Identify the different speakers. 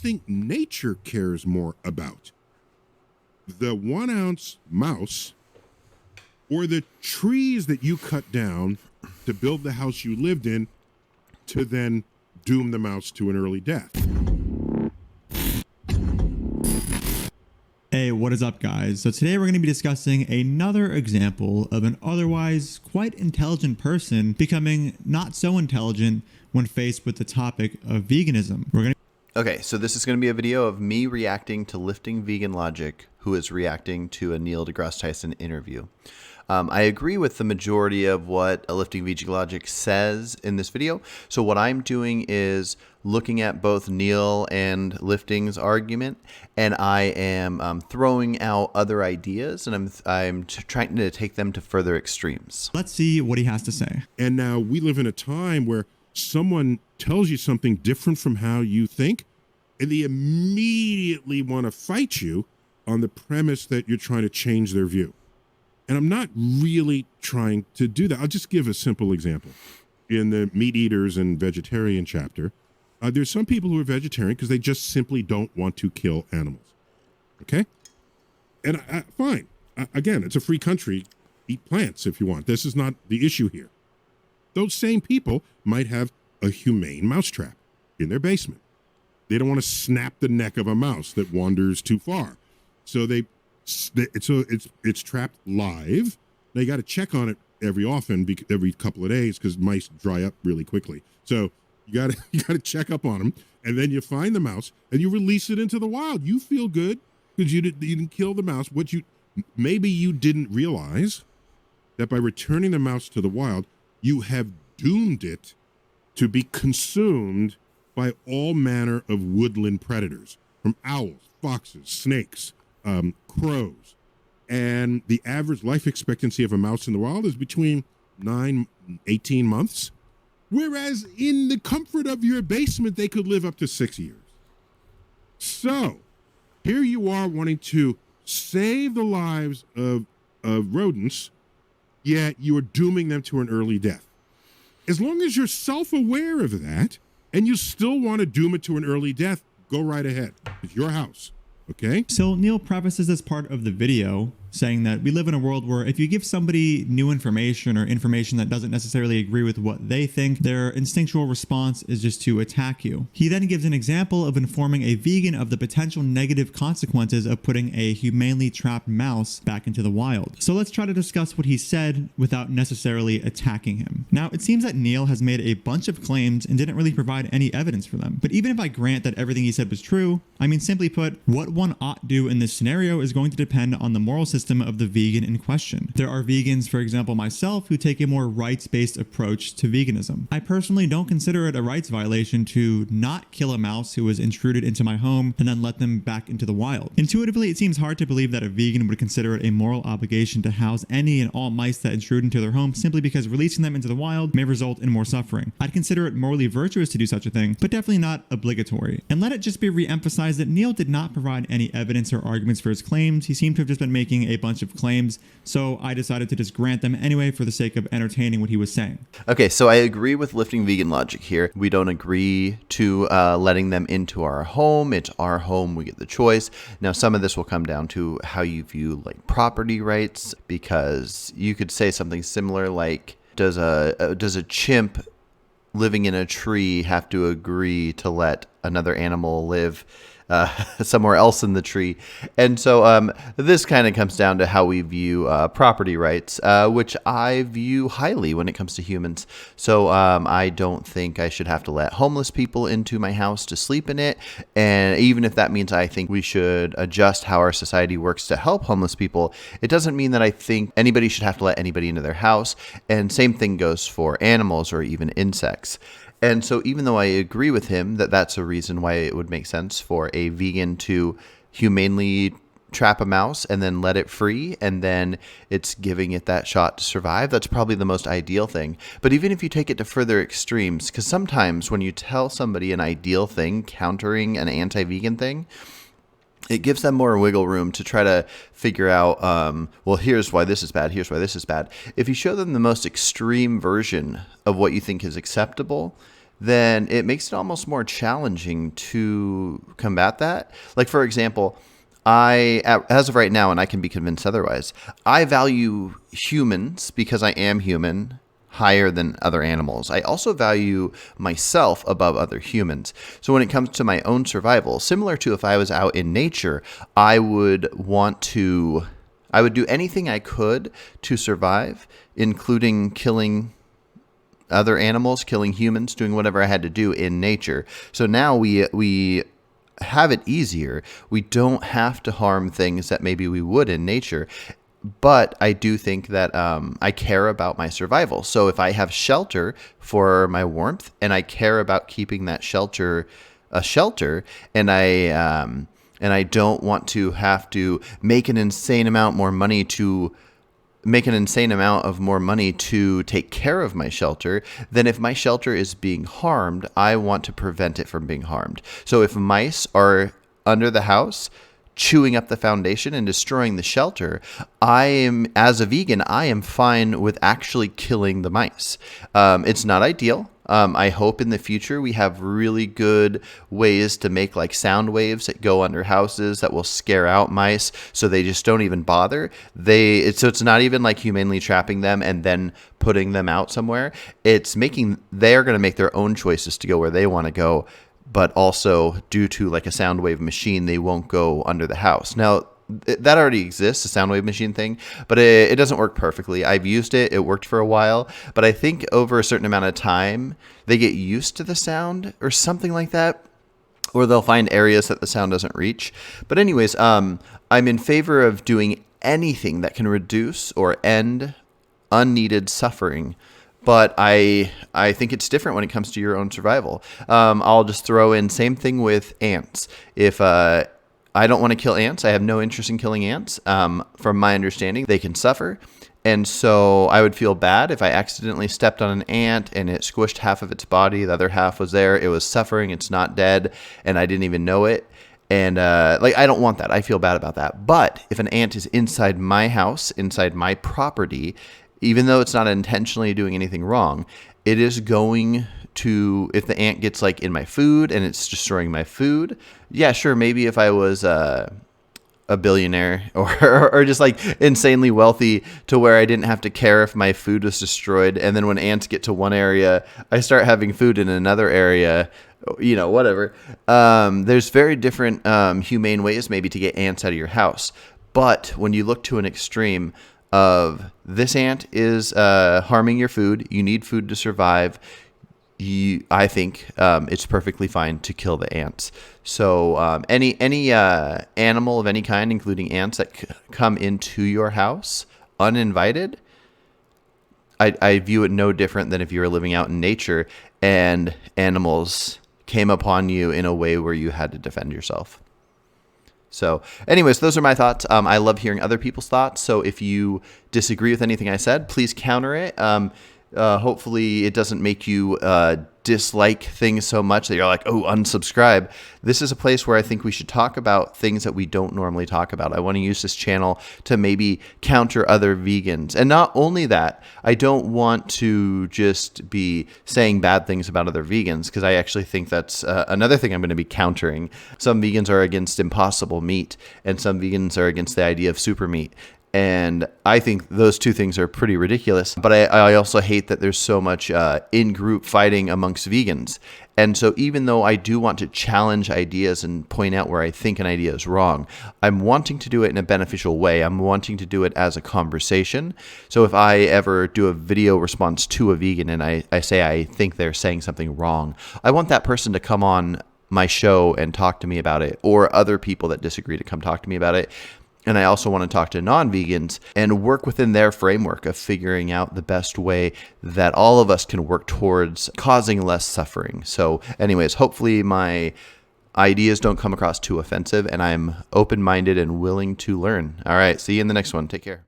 Speaker 1: think nature cares more about? The 1 ounce mouse or the trees that you cut down to build the house you lived in to then doom the mouse to an early death?
Speaker 2: Hey, what is up, guys? So today we're going to be discussing another example of an otherwise quite intelligent person becoming not so intelligent when faced with the topic of veganism.
Speaker 3: Okay, so this is going to be a video of me reacting to Lifting Vegan Logic, who is reacting to a Neil deGrasse Tyson interview. I agree with the majority of what Lifting Vegan Logic says in this video. So what I'm doing is looking at both Neil and Lifting's argument, and I am throwing out other ideas, and I'm trying to take them to further extremes.
Speaker 2: Let's see what he has to say.
Speaker 1: And now we live in a time where someone tells you something different from how you think, and they immediately want to fight you on the premise that you're trying to change their view. And I'm not really trying to do that. I'll just give a simple example. In the meat eaters and vegetarian chapter, there's some people who are vegetarian because they just simply don't want to kill animals. Okay? And fine. Again, it's a free country. Eat plants if you want. This is not the issue here. Those same people might have a humane mousetrap in their basement. They don't want to snap the neck of a mouse that wanders too far. So it's trapped live. Now you got to check on it every couple of days because mice dry up really quickly. So you got to check up on them, and then you find the mouse and you release it into the wild. You feel good because you didn't kill the mouse. Maybe you didn't realize that by returning the mouse to the wild, you have doomed it to be consumed by all manner of woodland predators, from owls, foxes, snakes, crows. And the average life expectancy of a mouse in the wild is between 9 and 18 months, whereas in the comfort of your basement, they could live up to 6 years. So here you are wanting to save the lives of rodents, yet you are dooming them to an early death. As long as you're self-aware of that and you still want to doom it to an early death, go right ahead. It's your house. Okay.
Speaker 2: So Neil prefaces this part of the video saying that we live in a world where if you give somebody new information or information that doesn't necessarily agree with what they think, their instinctual response is just to attack you. He then gives an example of informing a vegan of the potential negative consequences of putting a humanely trapped mouse back into the wild. So let's try to discuss what he said without necessarily attacking him. Now, it seems that Neil has made a bunch of claims and didn't really provide any evidence for them. But even if I grant that everything he said was true, I mean, simply put, what one ought do in this scenario is going to depend on the moral system of the vegan in question. There are vegans, for example myself, who take a more rights-based approach to veganism. I personally don't consider it a rights violation to not kill a mouse who has intruded into my home and then let them back into the wild. Intuitively, it seems hard to believe that a vegan would consider it a moral obligation to house any and all mice that intrude into their home simply because releasing them into the wild may result in more suffering. I'd consider it morally virtuous to do such a thing, but definitely not obligatory. And let it just be re-emphasized that Neil did not provide any evidence or arguments for his claims. He seemed to have just been making a bunch of claims, so I decided to just grant them anyway for the sake of entertaining what he was saying.
Speaker 3: Okay, so I agree with Lifting Vegan Logic here. We don't agree to letting them into our home. It's our home. We get the choice. Now, some of this will come down to how you view like property rights, because you could say something similar like, does a chimp living in a tree have to agree to let another animal live somewhere else in the tree? And so this kind of comes down to how we view property rights, which I view highly when it comes to humans. So I don't think I should have to let homeless people into my house to sleep in it. And even if that means I think we should adjust how our society works to help homeless people, it doesn't mean that I think anybody should have to let anybody into their house. And same thing goes for animals or even insects. And so even though I agree with him that that's a reason why it would make sense for a vegan to humanely trap a mouse and then let it free, and then it's giving it that shot to survive, that's probably the most ideal thing. But even if you take it to further extremes, because sometimes when you tell somebody an ideal thing countering an anti-vegan thing, it gives them more wiggle room to try to figure out, well, here's why this is bad, here's why this is bad. If you show them the most extreme version of what you think is acceptable, then it makes it almost more challenging to combat that. Like, for example, as of right now, and I can be convinced otherwise, I value humans because I am human higher than other animals. I also value myself above other humans. So when it comes to my own survival, similar to if I was out in nature, I would do anything I could to survive, including killing other animals, killing humans, doing whatever I had to do in nature. So now we have it easier. We don't have to harm things that maybe we would in nature. But I do think that I care about my survival. So if I have shelter for my warmth, and I care about keeping that shelter a shelter, and I don't want to have to make an insane amount of more money to take care of my shelter, then if my shelter is being harmed, I want to prevent it from being harmed. So if mice are under the house, chewing up the foundation and destroying the shelter, as a vegan, I am fine with actually killing the mice. It's not ideal. I hope in the future we have really good ways to make like sound waves that go under houses that will scare out mice so they just don't even bother. So it's not even like humanely trapping them and then putting them out somewhere. They're going to make their own choices to go where they want to go. But also due to like a sound wave machine, they won't go under the house. Now, that already exists, the sound wave machine thing, but it doesn't work perfectly. I've used it. It worked for a while, but I think over a certain amount of time, they get used to the sound or something like that, or they'll find areas that the sound doesn't reach. But anyways, I'm in favor of doing anything that can reduce or end unneeded suffering. But I think it's different when it comes to your own survival. I'll just throw in same thing with ants. If I don't want to kill ants, I have no interest in killing ants. From my understanding, they can suffer. And so I would feel bad if I accidentally stepped on an ant and it squished half of its body. The other half was there. It was suffering. It's not dead. And I didn't even know it. And I don't want that. I feel bad about that. But if an ant is inside my house, inside my property, even though it's not intentionally doing anything wrong, it is going to, if the ant gets like in my food and it's destroying my food, yeah, sure. Maybe if I was a billionaire or just like insanely wealthy to where I didn't have to care if my food was destroyed. And then when ants get to one area, I start having food in another area, whatever. There's very different humane ways maybe to get ants out of your house. But when you look to an extreme of this ant is harming your food, you need food to survive, I think it's perfectly fine to kill the ants. So any animal of any kind, including ants that come into your house uninvited, I view it no different than if you were living out in nature and animals came upon you in a way where you had to defend yourself. So anyways, those are my thoughts. I love hearing other people's thoughts. So if you disagree with anything I said, please counter it. Hopefully it doesn't make you dislike things so much that you're like, oh, unsubscribe. This is a place where I think we should talk about things that we don't normally talk about. I want to use this channel to maybe counter other vegans. And not only that, I don't want to just be saying bad things about other vegans, because I actually think that's another thing I'm going to be countering. Some vegans are against impossible meat, and some vegans are against the idea of super meat. And I think those two things are pretty ridiculous. But I also hate that there's so much in-group fighting amongst vegans. And so even though I do want to challenge ideas and point out where I think an idea is wrong, I'm wanting to do it in a beneficial way. I'm wanting to do it as a conversation. So if I ever do a video response to a vegan and I say I think they're saying something wrong, I want that person to come on my show and talk to me about it, or other people that disagree to come talk to me about it. And I also want to talk to non-vegans and work within their framework of figuring out the best way that all of us can work towards causing less suffering. So anyways, hopefully my ideas don't come across too offensive, and I'm open-minded and willing to learn. All right, see you in the next one. Take care.